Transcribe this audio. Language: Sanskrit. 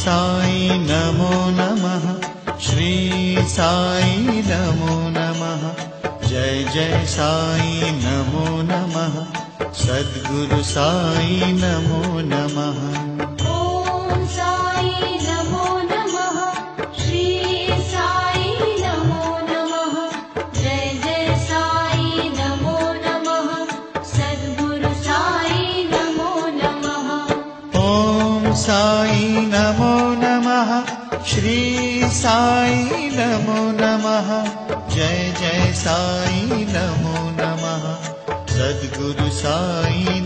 साई नमो नमः। श्री साई नमो नमः। जय जय साई नमो नमः। सद्गुरु साई नमो नमः। ओम साई नमो नमः। श्री साई नमो नमः। जय जय साई नमो नमः। सद्गुरु साई नमो नमः। ओम साई नमो नमः। श्री साई नमो नमः। जय जय साई नमो नमः। सद्गुरु साई